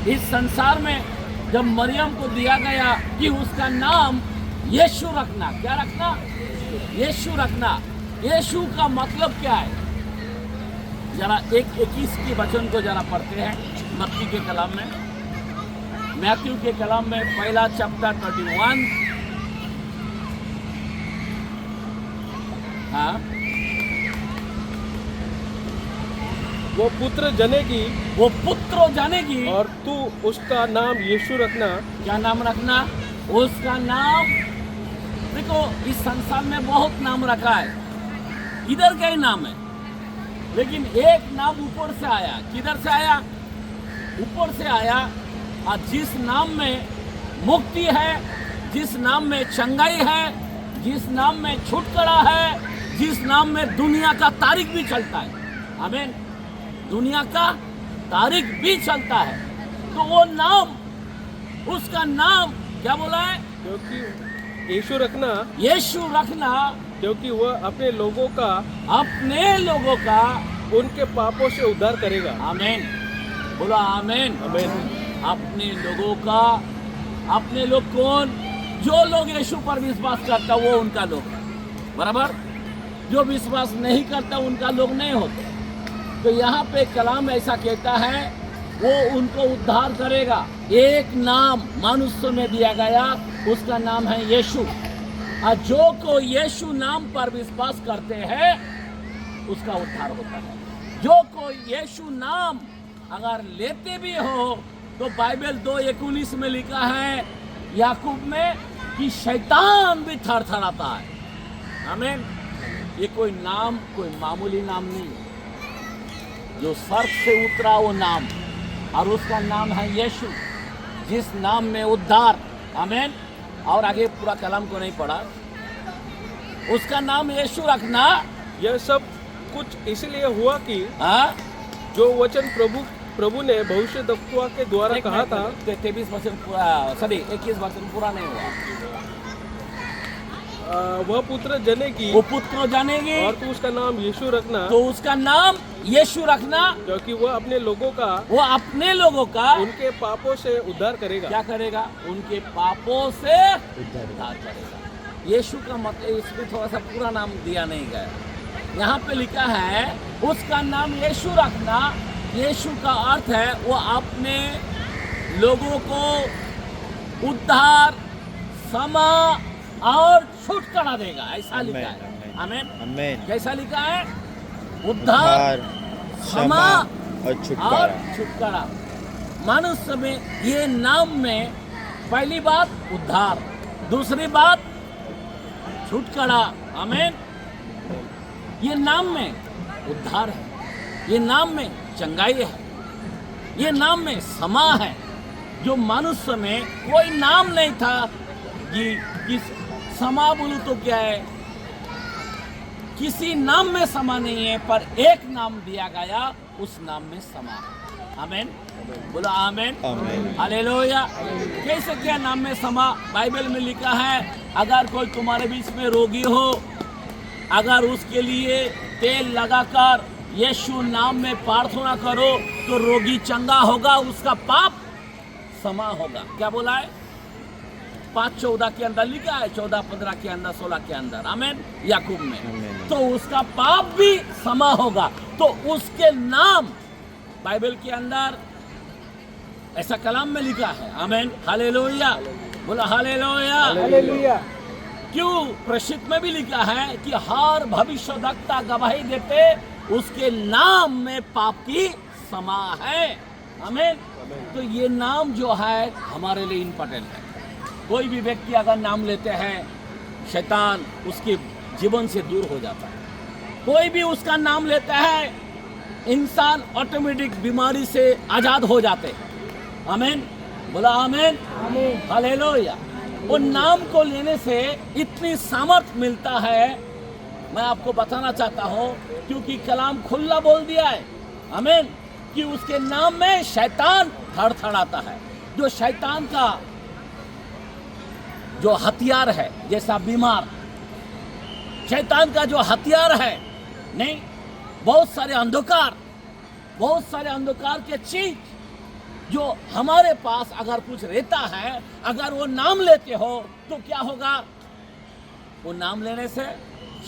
इस संसार में जब मरियम को दिया गया कि उसका नाम यीशु रखना, क्या रखना? यीशु रखना। यीशु का मतलब क्या है? जरा 1:21 के वचन को जरा पढ़ते हैं मत्ती के कलाम में, मैथ्यू के कलाम में, पहला चैप्टर 21। हाँ, वो पुत्र जनेगी वो पुत्र जानेगी और तू उसका नाम यीशु रखना। क्या नाम रखना? उसका नाम। देखो, इस संसार में बहुत नाम रखा है, इधर का ही नाम है, लेकिन एक नाम ऊपर से आया। किधर से आया? ऊपर से आया। और जिस नाम में मुक्ति है, जिस नाम में चंगाई है, जिस नाम में छुटकारा है, जिस नाम में दुनिया का तारीख भी चलता है। आमीन। दुनिया का तारीख भी चलता है। तो वो नाम, उसका नाम क्या बोला है? क्योंकि यीशु रखना, यीशु रखना, क्योंकि वह अपने लोगों का उनके पापों से उद्धार करेगा। आमीन। बोला आमीन। आमीन। अपने लोगों का, अपने लोग कौन? जो लोग यीशु पर विश्वास करता वो उनका लोग, बराबर। जो विश्वास नहीं करता उनका लोग नहीं होते। तो यहाँ पे कलाम ऐसा कहता है, वो उनको उद्धार करेगा। एक नाम मनुष्य में दिया गया, उसका नाम है यीशु। और जो को यीशु नाम पर विश्वास करते हैं उसका उद्धार होता है। जो कोई यीशु नाम अगर लेते भी हो तो बाइबल 2:19 में लिखा है याकूब में कि शैतान भी थरथराता है। आमीन। ये कोई नाम, कोई मामूली नाम नहीं है, जो स्वर्ग से उतरा वो नाम, और उसका नाम है यीशु, जिस नाम में उद्धार। आमीन। और आगे पूरा कलाम को नहीं पढ़ा। उसका नाम यीशु रखना। यह सब कुछ इसलिए हुआ कि जो वचन प्रभु ने भविष्यद्वक्ता के द्वारा कहा था। 23% पूरा, सॉरी 21% पूरा नहीं हुआ। वह पुत्र जनेगी, वो पुत्र जानेगी और तू उसका नाम यीशु रखना। तो उसका नाम यीशु रखना, क्योंकि वह अपने लोगों का उनके पापों से उद्धार करेगा। क्या करेगा? उनके पापों से उद्धार करेगा। यीशु का मतलब, इसमें थोड़ा सा पूरा नाम दिया नहीं गया। यहाँ पे लिखा है उसका नाम यीशु रखना। यीशु का अर्थ है वो अपने लोगों को उद्धार, क्षमा और छुटकारा देगा, ऐसा लिखा है। आमीन। कैसा लिखा है? उद्धार, क्षमा और छुटकारा। मनुष्य में ये नाम में पहली बात उद्धार, दूसरी बात छुटकारा। आमीन। ये नाम में उद्धार है, ये नाम में चंगाई है, ये नाम में क्षमा है, जो मनुष्य में कोई नाम नहीं था। कि क्षमा बोलूं तो क्या है? किसी नाम में क्षमा नहीं है, पर एक नाम दिया गया, उस नाम में क्षमा है। आमीन। बोला आमीन। हालेलुया। कैसे क्या नाम में क्षमा? बाइबल में लिखा है, अगर कोई तुम्हारे बीच में रोगी हो, अगर उसके लिए तेल लगाकर यीशु नाम में प्रार्थना करो तो रोगी चंगा होगा, उसका पाप क्षमा होगा। क्या बोला है? 5:14 के अंदर लिखा है, 14:15 के अंदर, 16 के अंदर। आमीन। याकूब में। तो उसका पाप भी क्षमा होगा। तो उसके नाम बाइबल के अंदर ऐसा कलाम में लिखा है। आमीन। हालेलुया। बोला हालेलुया। क्यों? प्रसिद्ध में भी लिखा है कि हर भविष्यद्वक्ता गवाही देते उसके नाम में पाप की क्षमा है। आमीन। तो ये नाम जो है हमारे लिए इम्पोर्टेंट है। कोई भी व्यक्ति अगर नाम लेते हैं, शैतान उसके जीवन से दूर हो जाता है। कोई भी उसका नाम लेता है, इंसान ऑटोमेटिक बीमारी से आजाद हो जाते हैं। आमीन। बोला आमीन। हालेलुया। वो नाम को लेने से इतनी सामर्थ मिलता है, मैं आपको बताना चाहता हूँ, क्योंकि कलाम खुला बोल दिया है। आमीन। कि उसके नाम में शैतान थरथराता है। जो शैतान का जो हथियार है, जैसा बीमार, शैतान का जो हथियार है, नहीं, बहुत सारे अंधकार के चीज जो हमारे पास अगर कुछ रहता है, अगर वो नाम लेते हो तो क्या होगा? वो नाम लेने से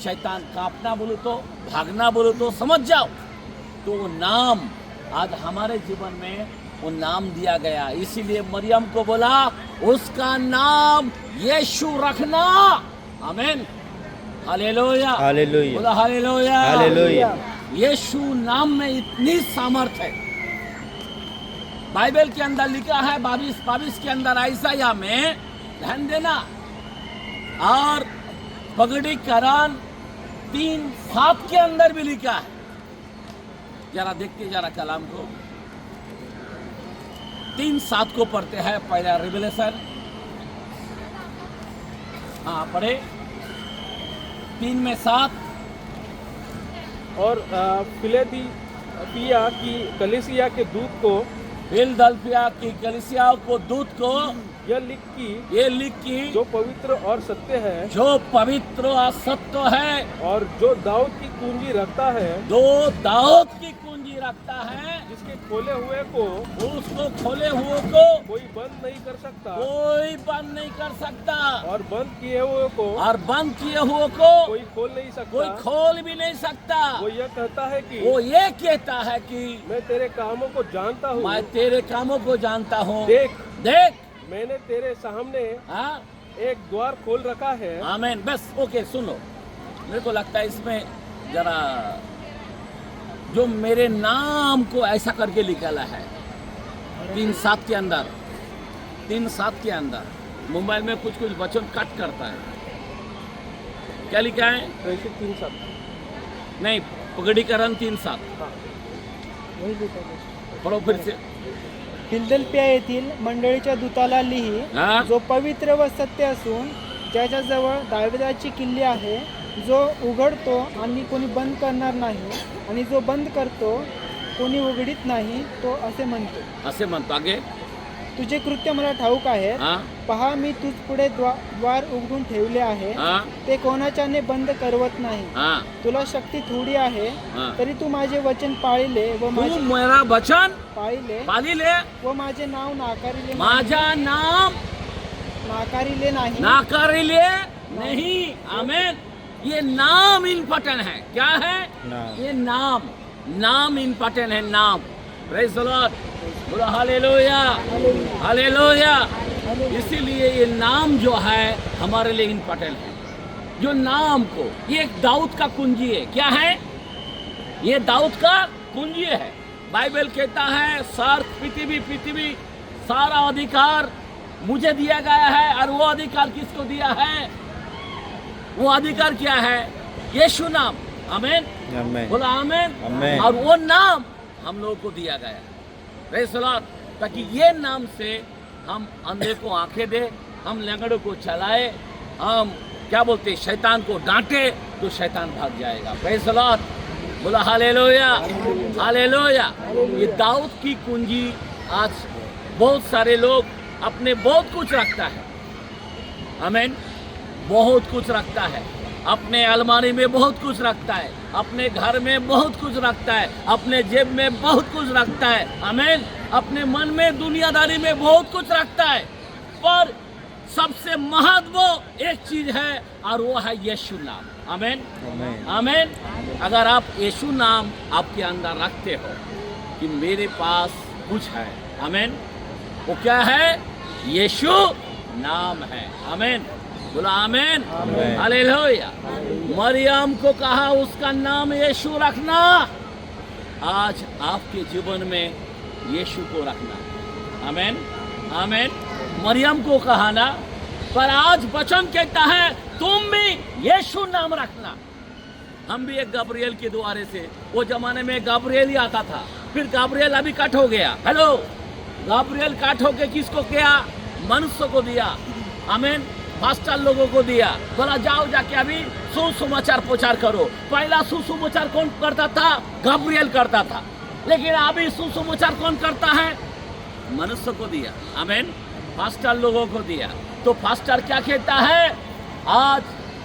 शैतान कांपना बोलो तो, भागना बोलो तो, समझ जाओ। तो वो नाम आज हमारे जीवन में वो नाम दिया गया, इसीलिए मरियम को बोला उसका नाम यीशु रखना। आमीन, हालेलुया, हालेलुया, बोला हालेलुया, हालेलुया। यीशु नाम में इतनी सामर्थ है। बाइबल के अंदर लिखा है 22 के अंदर आइसाया में, ध्यान देना, और पगड़ी करान 3:7 के अंदर भी लिखा है। जरा देखते जरा कलाम को, 3:7 को पढ़ते हैं पहला रिवेलेशन। हाँ पढ़े, 3:7। और फिलदिल्फिया की कलीसिया के दूत को, फिलदिल्फिया की कलीसिया को दूत को ये लिख की जो पवित्र और सत्य है, जो पवित्र और सत्य है, और जो दाऊद की कुंजी रखता है, जो दाऊद की कुंजी रखता है, जिसके खोले हुए को उसको खोले हुए को कोई बंद नहीं कर सकता, कोई बंद नहीं कर सकता, और बंद किए हुए को और बंद किए हुए को कोई खोल नहीं सकता। कोई खोल भी नहीं सकता। वो यह कहता है कि वो ये कहता है कि मैं तेरे कामों को जानता हूँ, मैं तेरे कामों को जानता हूँ। देख मैंने तेरे सामने हाँ, एक द्वार खोल रखा है। आमीन। बस ओके, सुनो, मेरे को लगता है इसमें जरा जो मेरे नाम को ऐसा करके निकाला है 3:7 के अंदर, 3:7 के अंदर मोबाइल में कुछ वचन कट करता है। क्या लिखा है? 3:7 नहीं, पगड़ीकरण 3:7 पढ़ो फिर से। फिलदेल्फिया येथील मंडळीच्या दूताला लिही, हाँ? जो पवित्र व सत्य असून ज्याच्याजवळ दाविदाची किल्ली आहे, जो उघडतो आणि कोणी बंद करणार नाही, आणि जो बंद करतो कोणी उघडीत नाही, तो असे म्हणतो, असे म्हणतो आगे। तुझे कृत्य मला ठाऊक आहे, हाँ? पहा मी तुझ पुढे द्वार उघडून ठेवले आहे, हाँ? ते कोणाच्याने बंद करवत नाही। हाँ? तुला शक्ती थोडी आहे, हाँ? तरी तू माझे वचन पाळले व तू माझे मेरा वचन पाळले पालिले, व माझे नाव नाकारिले माझा नाम नाकारिले नाही। नाकारिले नहीं। आमीन। ये नाम इम्पोर्टेंट है। क्या है? नाम। ये नाम इम्पोर्टेंट है। नाम, प्रेज द लॉर्ड, बोलो हालेलुया, हालेलुया। इसीलिए ये नाम जो है हमारे लिए इम्पोर्टेंट है। जो नाम को, ये एक दाऊद का कुंजी है। क्या है? ये दाऊद का कुंजी है। बाइबल कहता है सार पृथ्वी सारा अधिकार मुझे दिया गया है, और वो अधिकार किसको दिया है? वो अधिकार क्या है? यीशु नाम। आमीन, आमीन, बोला आमीन, आमीन। और वो नाम हम लोगों को दिया गया, प्रेज़ द लॉर्ड, ताकि ये नाम से हम अंधे को आंखें दे, हम लंगड़ों को चलाए, हम क्या बोलते शैतान को डांटे, तो शैतान भाग जाएगा। प्रेज़ द लॉर्ड, बोला हालेलुया, हालेलुया। ये दाऊद की कुंजी आज बहुत सारे लोग अपने बहुत कुछ रखता है। आमीन, बहुत कुछ रखता है, अपने अलमारी में बहुत कुछ रखता है, अपने घर में बहुत कुछ रखता है, अपने जेब में बहुत कुछ रखता है। आमीन, अपने मन में दुनियादारी में बहुत कुछ रखता है, पर सबसे महत्व एक चीज है, और वो है यीशु नाम। आमीन, आमीन। अगर आप यीशु नाम आपके अंदर रखते हो कि मेरे पास कुछ है, आमीन, वो क्या है? यीशु नाम है। आमीन, बोला आमीन, हालेलुया। मरियम को कहा उसका नाम यीशु रखना। आज आपके जीवन में यीशु को रखना। आमीन, आमीन। मरियम को कहा ना, पर आज वचन कहता है तुम भी यीशु नाम रखना। हम भी एक गब्रियल के द्वारे से, वो जमाने में गब्रियल ही आता था, फिर गब्रियल अभी कट हो गया। हेलो, गब्रियल कट होके किसको किया? मनुष्य को दिया। आमीन, पास्टर लोगों को दिया, बोला जाओ जाके अभी सुसमाचार प्रचार करो। पहला सुसमाचार कौन करता था? गब्रियल करता था, लेकिन अभी सुसमाचार कौन करता है? मनुष्य को दिया। आमीन, पास्टर लोगों को दिया। तो पास्टर क्या कहता है? आज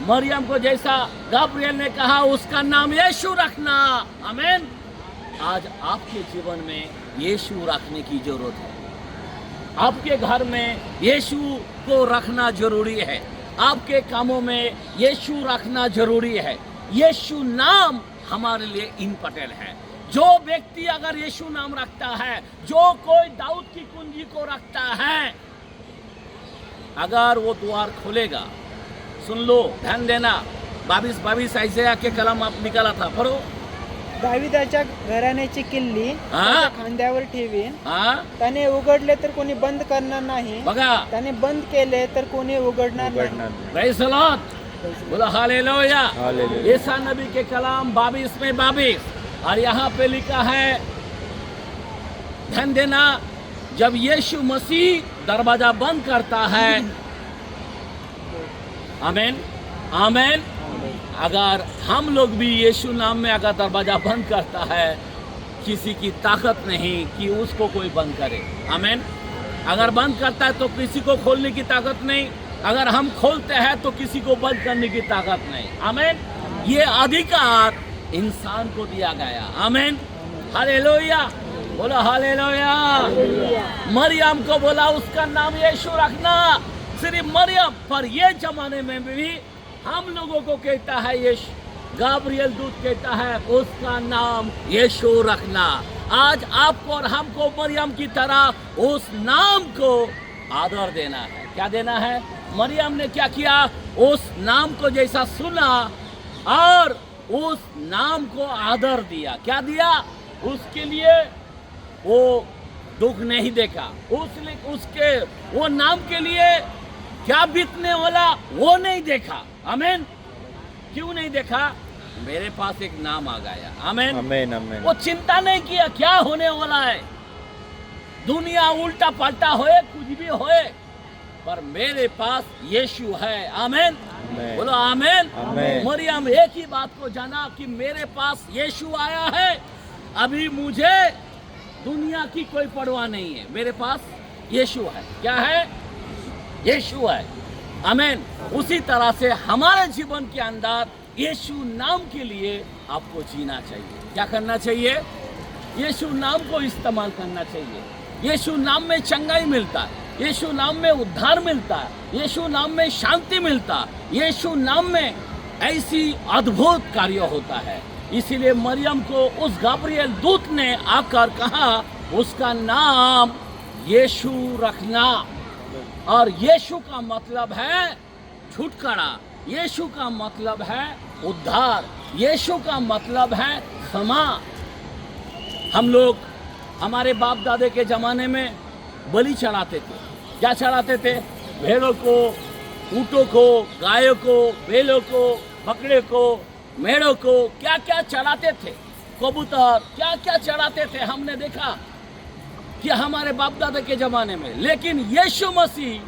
मरियम को जैसा गब्रियल ने कहा उसका नाम यीशु रखना। आमीन। आज आपके जीवन में यीशु रखने की जरूरत है। आपके घर में यीशु को रखना जरूरी है, आपके कामों में यीशु रखना जरूरी है। यीशु नाम हमारे लिए इम्पोर्टेंट है। जो व्यक्ति अगर यीशु नाम रखता है, जो कोई दाऊद की कुंजी को रखता है, अगर वो द्वार खोलेगा, सुन लो, ध्यान देना, 22 ऐसे के कलम आप निकाला था, पढ़ो। दाविदाच्या घराण्याची किल्ली त्याच्या खांद्यावर ठेवीन, त्याने उघडले तर कोणी बंद करणार नाही, बघा, त्याने बंद केले तर कोणी उघडणार नाही। प्रेज़ द लॉर्ड, बोलो हालेलुया। ईसा नबी के कलाम 22 में 22, और यहाँ पे लिखा है, ध्यान देना, जब यीशु मसीह दरवाजा बंद करता है, आमीन आमीन, अगर हम लोग भी यीशु नाम में अगर दरवाजा बंद करता है, किसी की ताकत नहीं कि उसको कोई बंद करे। आमीन। अगर बंद करता है तो किसी को खोलने की ताकत नहीं, अगर हम खोलते हैं तो किसी को बंद करने की ताकत नहीं। आमीन। ये अधिकार इंसान को दिया गया। आमीन। हालेलुया, बोलो हालेलुया। मरियम को बोला उसका नाम यीशु रखना, सिर्फ मरियम, पर ये जमाने में भी हम लोगों को कहता है यीशु, गाब्रियल दूत कहता है उसका नाम यीशु रखना। आज आपको और हमको मरियम की तरह उस नाम को आदर देना है। क्या देना है? मरियम ने क्या किया? उस नाम को जैसा सुना और उस नाम को आदर दिया। क्या दिया? उसके लिए वो दुख नहीं देखा, उसके वो नाम के लिए क्या बीतने वाला वो नहीं देखा। आमीन। क्यों नहीं देखा? मेरे पास एक नाम आ गया। आमीन आमीन आमीन। वो चिंता नहीं किया क्या होने वाला है, दुनिया उल्टा पलटा होए, कुछ भी होए, पर मेरे पास यीशु है। आमीन, बोलो आमीन। मरियम एक ही बात को जाना कि मेरे पास यीशु आया है, अभी मुझे दुनिया की कोई परवाह नहीं है, मेरे पास यीशु है। क्या है? यीशु है। आमीन। उसी तरह से हमारे जीवन के अंदर यीशु नाम के लिए आपको जीना चाहिए। क्या करना चाहिए? यीशु नाम को इस्तेमाल करना चाहिए। यीशु नाम में चंगाई मिलता है, यीशु नाम में उद्धार मिलता है, यीशु नाम में शांति मिलता है, यीशु नाम में ऐसी अद्भुत कार्य होता है। इसीलिए मरियम को उस गाब्रियल दूत ने आकर कहा उसका नाम यीशु रखना। और यीशु का मतलब है छुटकारा, यीशु का मतलब है उद्धार, यीशु का मतलब है क्षमा। हम लोग हमारे बाप दादे के ज़माने में बलि चढ़ाते थे। क्या चढ़ाते थे? भेड़ों को, ऊँटों को, गायों को, बैलों को, बकरे को, मेढ़ों को, क्या क्या चढ़ाते थे, कबूतर, क्या क्या चढ़ाते थे। हमने देखा कि हमारे बाप दादा के ज़माने में। लेकिन यीशु मसीह,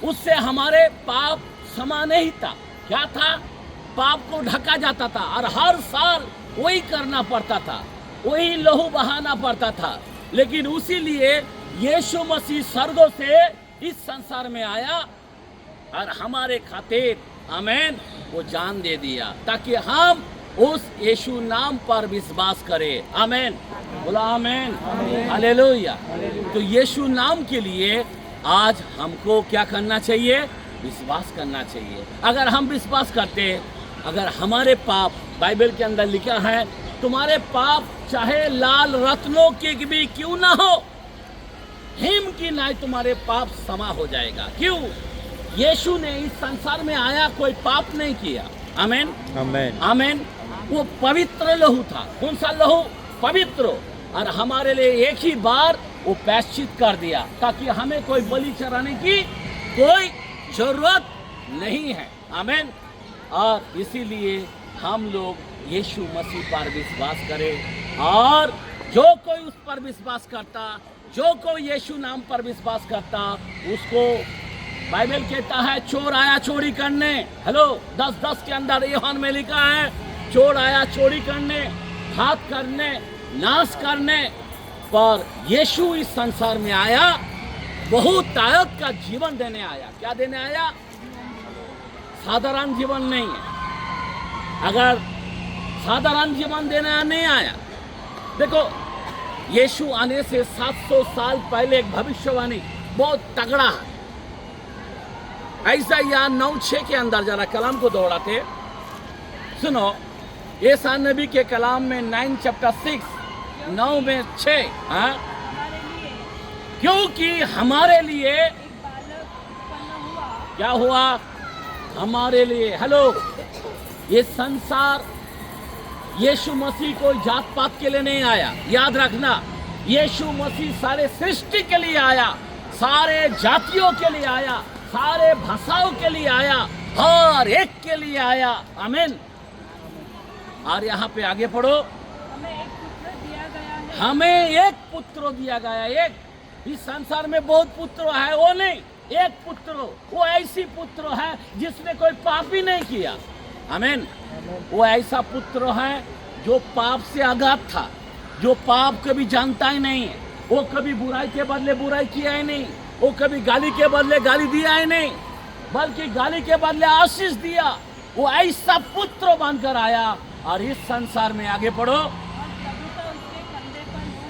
उससे हमारे पाप क्षमा नहीं था। क्या था? पाप को ढका जाता था और हर साल वही करना पड़ता था, वही लहू बहाना पड़ता था। लेकिन उसी लिए यीशु मसीह स्वर्गों से इस संसार में आया और हमारे खातिर, आमीन, वो जान दे दिया ताकि हम उस यीशु नाम पर विश्वास करें। आमीन, बोला आमीन, हालेलुया। तो यीशु नाम के लिए आज हमको क्या करना चाहिए? विश्वास करना चाहिए। अगर हम विश्वास करते, अगर हमारे पाप, बाइबल के अंदर लिखा है तुम्हारे पाप चाहे लाल रत्नों के भी क्यों ना हो, हिम की नाई तुम्हारे पाप क्षमा हो जाएगा। क्यों? यीशु ने इस संसार में आया, कोई पाप नहीं किया। आमीन आमीन आमीन। वो पवित्र लहू था। कौन सा लहू? पवित्र। और हमारे लिए एक ही बार वो प्रायश्चित कर दिया ताकि हमें कोई बलि चढ़ाने की कोई जरूरत नहीं है। आमीन। और इसीलिए हम लोग यीशु मसीह पर विश्वास करें, और जो कोई उस पर विश्वास करता, जो कोई यीशु नाम पर विश्वास करता, उसको बाइबल कहता है चोर आया चोरी करने। हेलो, 10:10 के अंदर यूहन्ना में लिखा है चोर आया चोरी करने, घात करने, नाश करने, पर यीशु इस संसार में आया, बहुत आयत का जीवन देने आया। क्या देने आया? साधारण जीवन नहीं है। अगर साधारण जीवन देने नहीं आया, देखो यीशु आने से 700 साल पहले एक भविष्यवाणी बहुत तगड़ा है। ऐसा यहाँ 9:6 के अंदर जरा कलाम को दोहराते सुनो। ईसा नबी के कलाम में 9 चैप्टर 6 9 में 6 हाँ, क्योंकि हमारे लिए क्या हुआ? हमारे लिए। हेलो, ये संसार यीशु मसीह को जात पात के लिए नहीं आया, याद रखना। यीशु मसीह सारे सृष्टि के लिए आया, सारे जातियों के लिए आया, सारे भाषाओं के लिए आया, हर एक के लिए आया। आमीन। और यहाँ पे आगे पढ़ो, हमें एक पुत्र दिया गया। एक, इस संसार में बहुत पुत्र है, वो नहीं, एक पुत्र। वो ऐसी पुत्र है जिसने कोई पाप ही नहीं किया। आमीन। वो ऐसा पुत्र है जो पाप से आगाध था, जो पाप कभी जानता ही नहीं है। वो कभी बुराई के बदले बुराई किया ही नहीं, वो कभी गाली के बदले गाली दिया ही नहीं, बल्कि गाली के बदले आशीष दिया। वो ऐसा पुत्र बनकर आया। और इस संसार में आगे पढ़ो,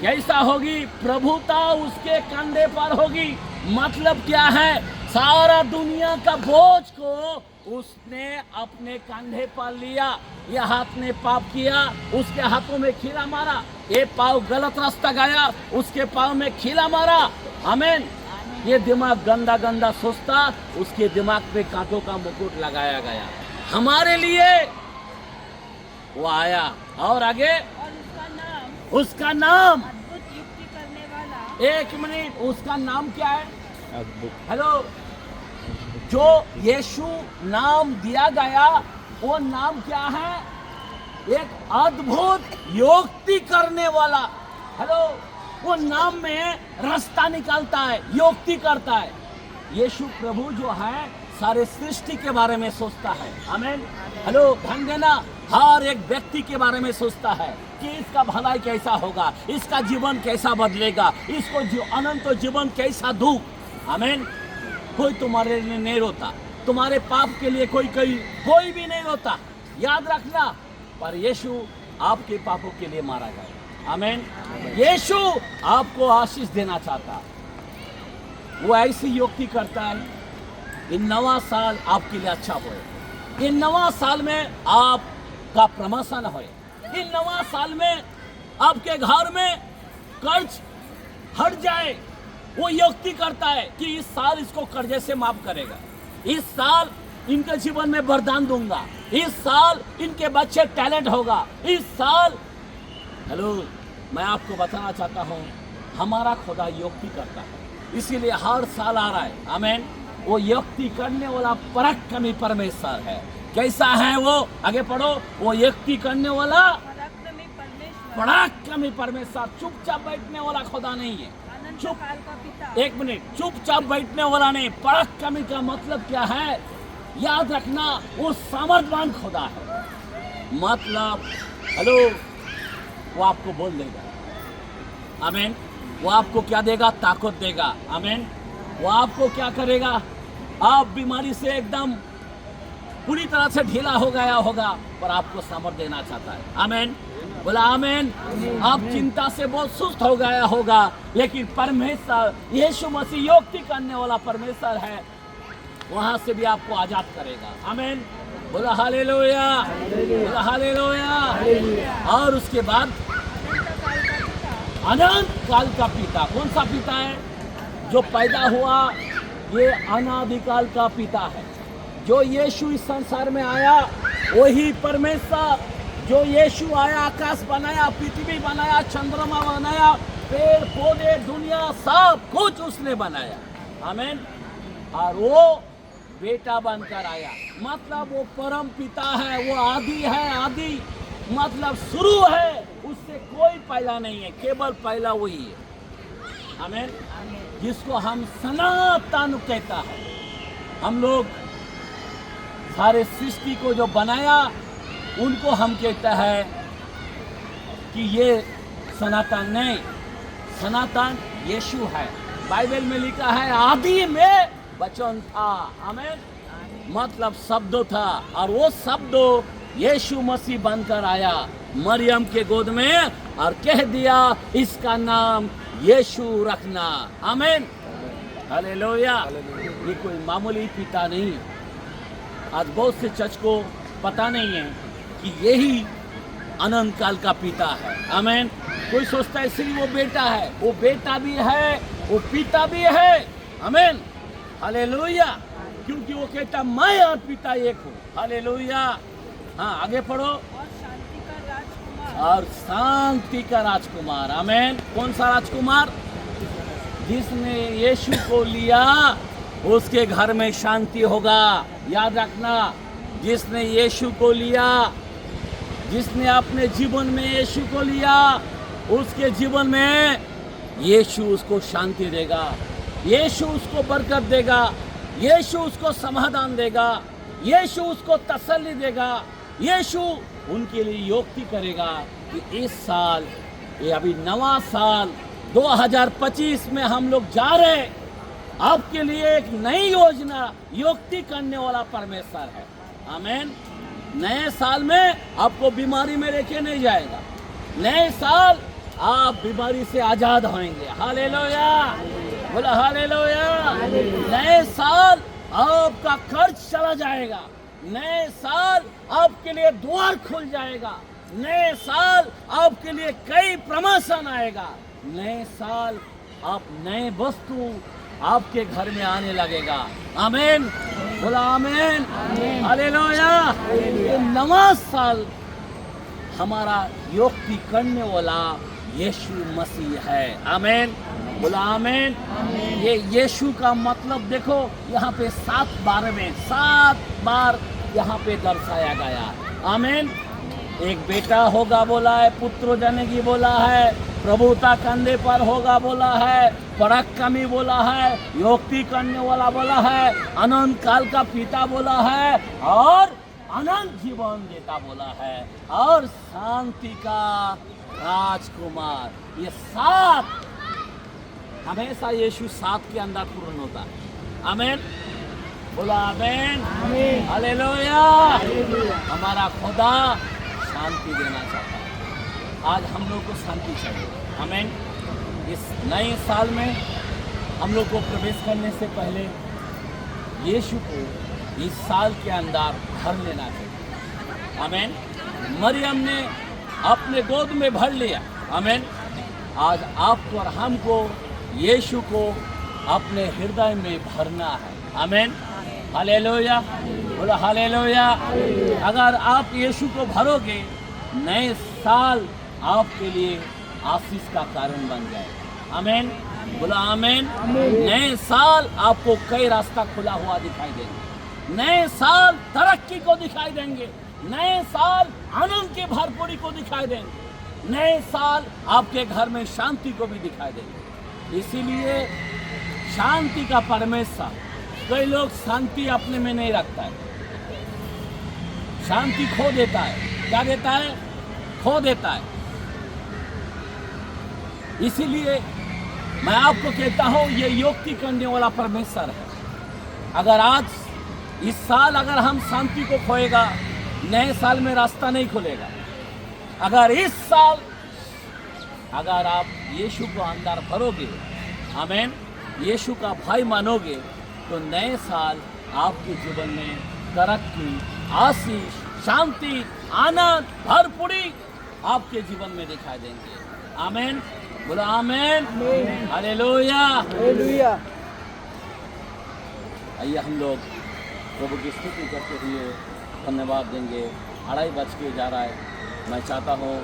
कैसा होगी? प्रभुता उसके कंधे पर होगी। मतलब क्या है? सारा दुनिया का बोझ को उसने अपने कंधे पर लिया। यह हाथ ने पाप किया, उसके हाथों में खीला मारा। ये पाँव गलत रास्ता गया, उसके पाँव में खीला मारा। आमीन। ये दिमाग गंदा गंदा सोचता, उसके दिमाग पे कांटों का मुकुट लगाया गया। हमारे लिए वो आया। और आगे, उसका नाम अद्भुत युक्ति करने वाला। एक मिनट, उसका नाम क्या है? हेलो, जो यीशु नाम दिया गया वो नाम क्या है? एक अद्भुत युक्ति करने वाला। हेलो, वो नाम में रास्ता निकालता है, युक्ति करता है। यीशु प्रभु जो है सारे सृष्टि के बारे में सोचता है। आमीन। हेलो, ध्यान देना, हर एक व्यक्ति के बारे में सोचता है कि इसका भलाई कैसा होगा, इसका जीवन कैसा बदलेगा, इसको अनंत जीवन कैसा दूं। आमीन। कोई तुम्हारे लिए नहीं रोता, तुम्हारे पाप के लिए कोई कोई भी नहीं रोता, याद रखना। पर यीशु आपके पापों के लिए मारा गया। आमीन। यीशु आपको आशीष देना चाहता, वो ऐसी युक्ति करता है। इन नवा साल आपके लिए अच्छा होए, इन नवा साल में आपका प्रमोशन होए, इन नवा साल में आपके घर में कर्ज हट जाए। वो युक्ति करता है कि इस साल इसको कर्जे से माफ करेगा, इस साल इनके जीवन में वरदान दूंगा, इस साल इनके बच्चे टैलेंट होगा, इस साल। हेलो, मैं आपको बताना चाहता हूँ, हमारा खुदा युक्ति करता है, इसीलिए हर साल आ रहा है। आमीन। वो युक्ति करने वाला पराक्रमी परमेश्वर है। कैसा है वो? आगे पढ़ो, वो युक्ति करने वाला पराक्रमी परमेश्वर। चुपचाप बैठने वाला खुदा नहीं है। चुप, एक मिनट, चुपचाप बैठने वाला नहीं। पराक्रमी का मतलब क्या है? याद रखना, वो सामर्थवान खुदा है। मतलब हेलो, वो आपको बोल देगा। आमीन। वो आपको क्या देगा? ताकत देगा। आमीन। वो आपको क्या करेगा? आप बीमारी से एकदम पूरी तरह से ढीला हो गया होगा, पर आपको सामर्थ्य देना चाहता है। आमीन। बोला आमीन। आप चिंता से बहुत सुस्त हो गया होगा, लेकिन परमेश्वर यीशु मसीह युक्ति करने वाला परमेश्वर है, वहां से भी आपको आजाद करेगा। आमीन। बोला हालेलुया, बोला हालेलुया। और उसके बाद अनंत काल का पिता। कौन सा पिता है? जो पैदा हुआ, ये अनादिकाल का पिता है। जो यीशु इस संसार में आया, वही परमेश्वर। जो यीशु आया, आकाश बनाया, पृथ्वी बनाया, चंद्रमा बनाया, पेड़ पौधे, दुनिया, सब कुछ उसने बनाया। आमीन। और वो बेटा बनकर आया, मतलब वो परम पिता है, वो आदि है। आदि मतलब शुरू है, उससे कोई पहला नहीं है, केवल पहला वही है। आमीन। जिसको हम सनातन कहता है। हम लोग सारे सृष्टि को जो बनाया, उनको हम कहते हैं कि ये सनातन नहीं, सनातन यीशु है। बाइबल में लिखा है, आदि में वचन था। आमीन। मतलब शब्द था, और वो शब्द यीशु मसीह बनकर आया, मरियम के गोद में और कह दिया इसका नाम यीशु रखना। आमीन, हालेलुया। ये कोई मामूली पिता नहीं है। आज बहुत से चर्च को पता नहीं है कि यही अनंत काल का पिता है। आमीन। कोई सोचता है सिर्फ वो बेटा है, वो बेटा भी है, वो पिता भी है। आमीन, हालेलुया। क्योंकि वो कहता मैं और पिता एक हूँ। हालेलुया। हाँ, आगे पढ़ो। और शांति का राजकुमार। आमीन। कौन सा राजकुमार? जिसने यीशु को लिया उसके घर में शांति होगा। याद रखना, जिसने यीशु को लिया, जिसने अपने जीवन में यीशु को लिया, उसके जीवन में यीशु उसको शांति देगा, यीशु उसको बरकत देगा, यीशु उसको समाधान देगा, यीशु उसको तसल्ली देगा, यीशु उनके लिए युक्ति करेगा कि इस साल, ये अभी नवा साल 2025 में हम लोग जा रहे, आपके लिए एक नई योजना युक्ति करने वाला परमेश्वर है। आमीन। नए साल में आपको बीमारी में लेके नहीं जाएगा। नए साल आप बीमारी से आजाद होंगे। हालेलुया, बोला हालेलुया। नए साल आपका कर्ज चला जाएगा। नए साल आपके लिए द्वार खुल जाएगा। नए साल आपके लिए कई प्रमोशन आएगा। नए साल आप नए वस्तु आपके घर में आने लगेगा। आमीन, बोला आमीन, हालेलुया। ये नवा साल हमारा युक्ति करने वाला यीशु मसीह है। आमीन, बोला आमीन। ये यीशु का मतलब देखो, यहाँ पे 7 बार में 7 बार यहाँ पे दर्शाया गया है। आमीन। एक बेटा होगा बोला है, पुत्र जनेगी बोला है, प्रभुता कंधे पर होगा बोला है, पराक्रमी बोला है, युक्ति करने वाला बोला है, अनंत काल का पिता बोला है, और अनंत जीवन देता बोला है, और शांति का राजकुमार। ये 7 हमेशा यीशु 7 के अंदर पूर्ण होता है। आमीन, बोला आमीन, हालेलुया। हमारा खुदा शांति देना चाहता है। आज हम लोग को शांति चाहिए। आमीन। इस नए साल में हम लोग को प्रवेश करने से पहले यीशु को इस साल के अंदर भर लेना चाहिए। आमीन। मरियम ने अपने गोद में भर लिया। आमीन। आज आपको और हमको यीशु को अपने हृदय में भरना है। आमीन, हालेलुया, बोलो हालेलुया। अगर आप यीशु को भरोगे, नए साल आपके लिए आशीष का कारण बन जाएगा। आमीन, बोलो आमीन। नए साल आपको कई रास्ता खुला हुआ दिखाई देंगे। नए साल तरक्की को दिखाई देंगे। नए साल आनंद की भरपूरी को दिखाई देंगे। नए साल आपके घर में शांति को भी दिखाई देंगे। इसीलिए शांति का परमेश्वर, कई लोग शांति अपने में नहीं रखता है, शांति खो देता है। क्या देता है? खो देता है। इसीलिए मैं आपको कहता हूं, ये युक्ति करने वाला परमेश्वर है। अगर आज इस साल अगर हम शांति को खोएगा, नए साल में रास्ता नहीं खुलेगा। अगर इस साल अगर आप यीशु को अंदर भरोगे, आमीन, यीशु का भाई मानोगे, तो नए साल आपके जीवन में तरक्की, आशीष, शांति, आनंद, भरपूरी आपके जीवन में दिखाई देंगे। आमीन, बोलो आमीन, हालेलुया, हालेलुया। आइए हम लोग प्रभु की स्तुति करते हुए धन्यवाद देंगे। 2:30 बज के जा रहा है। मैं चाहता हूँ